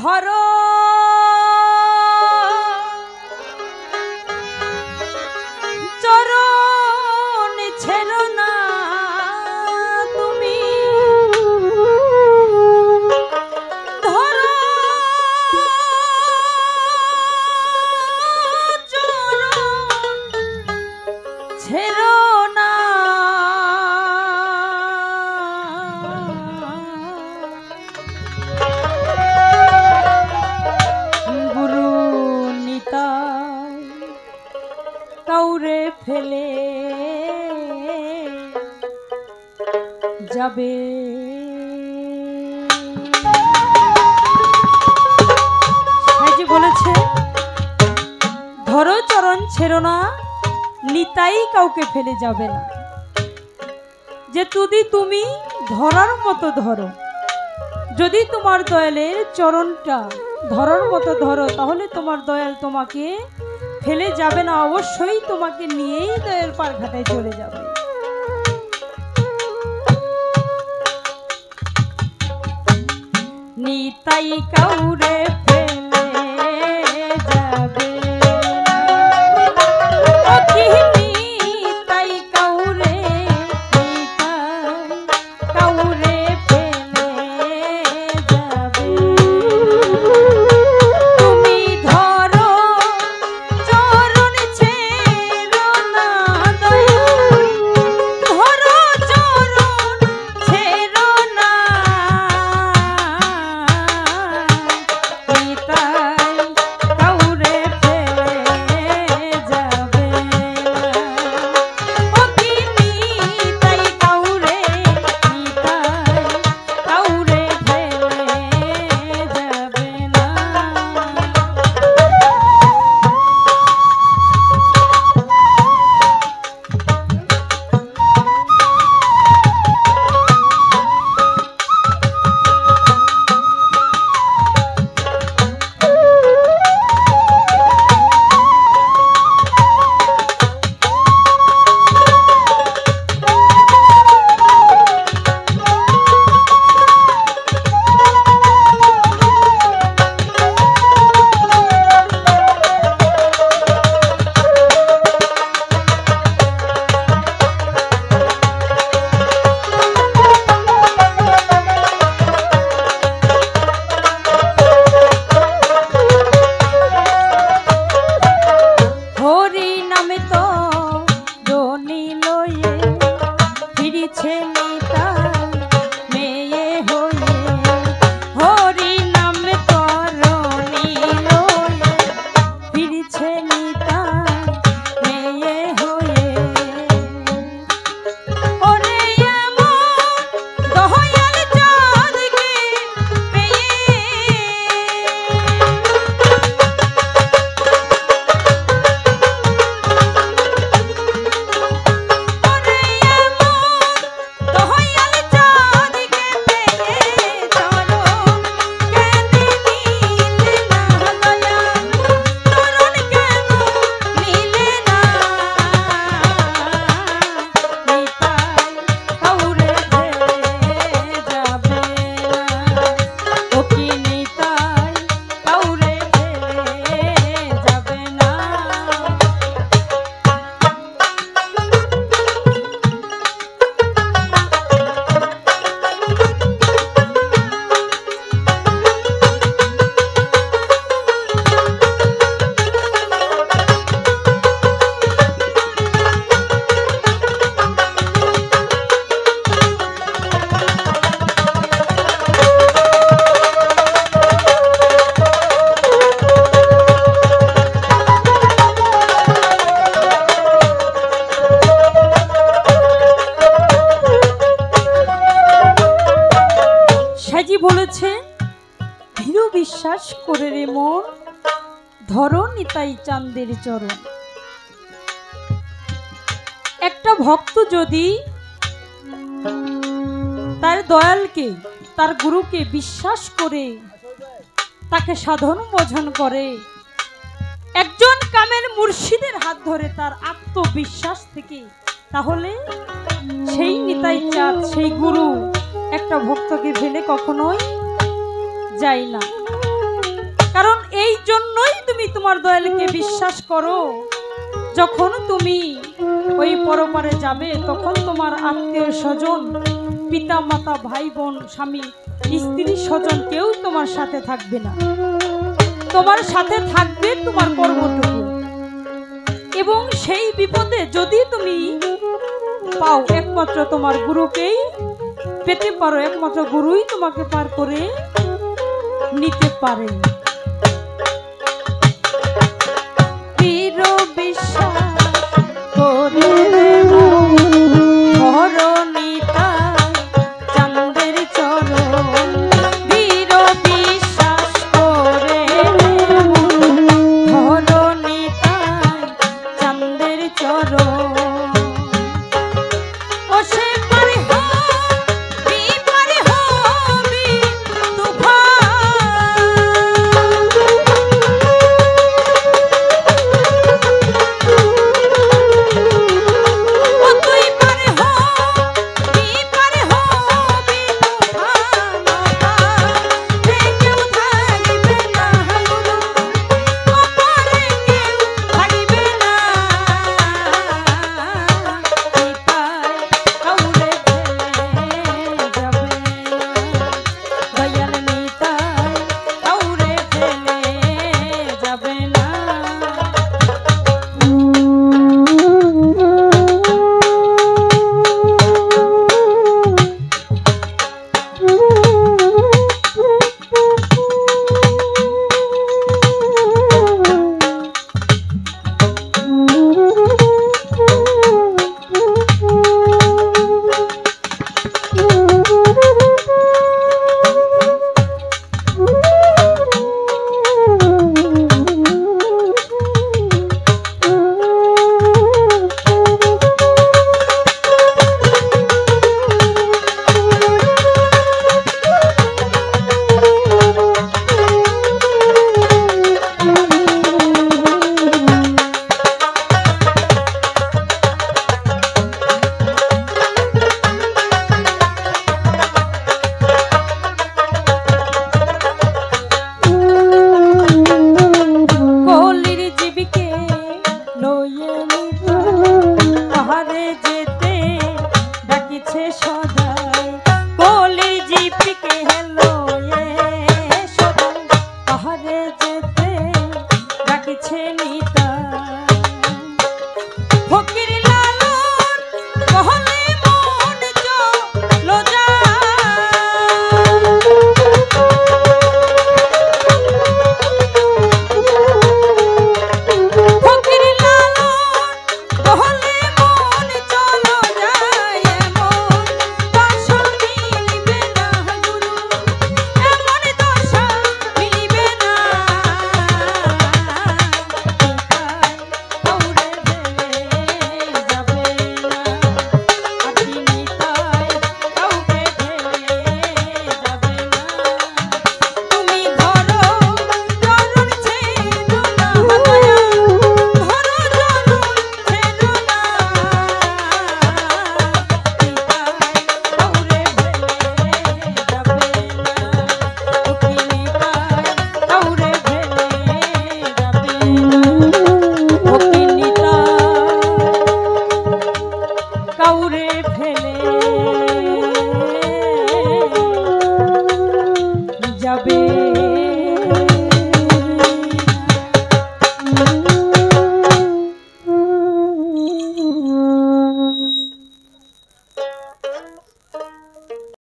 ধরো চরণ ছেড়ো না তুমি, ধরো চরণ ছেড়ো না, গুরু নিতাই কাউরে ফেলে যাবে। যে বলেছে ধরো চরণ ছেড়ো না, নিতাই কাউকে ফেলে যাবে না। যে যদি তুমি ধরার মতো ধরো, যদি তোমার দয়ালের চরণটা ধরার মতো ধরো, তাহলে তোমার দয়াল তোমাকে ফেলে যাবে না, অবশ্যই তোমাকে নিয়েই দয়াল পার ঘাটায় চলে যাবে। নিতাই কাউরে ফেলে যাবে নিতাই কাউরে, কাউরে ফেলে যাবে। তুমি ধরো চরণ ছেড়ো না দয়াল, ধরো চরণ ছেড়ো না, নিতাই কাউরে ফেলে যাবে। ও কি নিতাই কাউরে, নিতাই কাউরে ফেলে যাবে না। হরি নামে তো রনি লয়ে ফিরিছে নিতাই মেয়ে হয়ে, হরি নামে তো রনি লয়ে ফিরিছে নিতাই মেয়ে হয়ে। ওরে এমন দয়াল চাঁদকে পেয়ে, সাজি বলেছে ভীরু বিশ্বাস করে রে মন, ধরো নিতাই চাঁদের চরণ। একটা ভক্ত যদি তার দয়ালকে, তার গুরুকে বিশ্বাস করে তাকে সাধন ভজন করে, একজন কামেল মুর্শিদের হাত ধরে তার আত্মবিশ্বাস থেকে, তাহলে সেই নিতাই চাঁদ, সেই গুরু একটা ভক্তকে ফেলে কখনোই যায় না। কারণ এই জন্যই তুমি তোমার দয়ালকে বিশ্বাস করো, যখন তুমি ওই পরপারে যাবে তখন তোমার আত্মীয় স্বজন, পিতা মাতা, ভাই বোন, স্বামী স্ত্রী স্বজন কেউ তোমার সাথে থাকবে না। তোমার সাথে থাকবে তোমার কর্মটুকু। এবং সেই বিপদে যদি তুমি পাও, একমাত্র তোমার গুরুকেই পেতে পারো, একমাত্র গুরুই তোমাকে পার করে নিতে পারে। সদাই কলি জিপিকে হেলো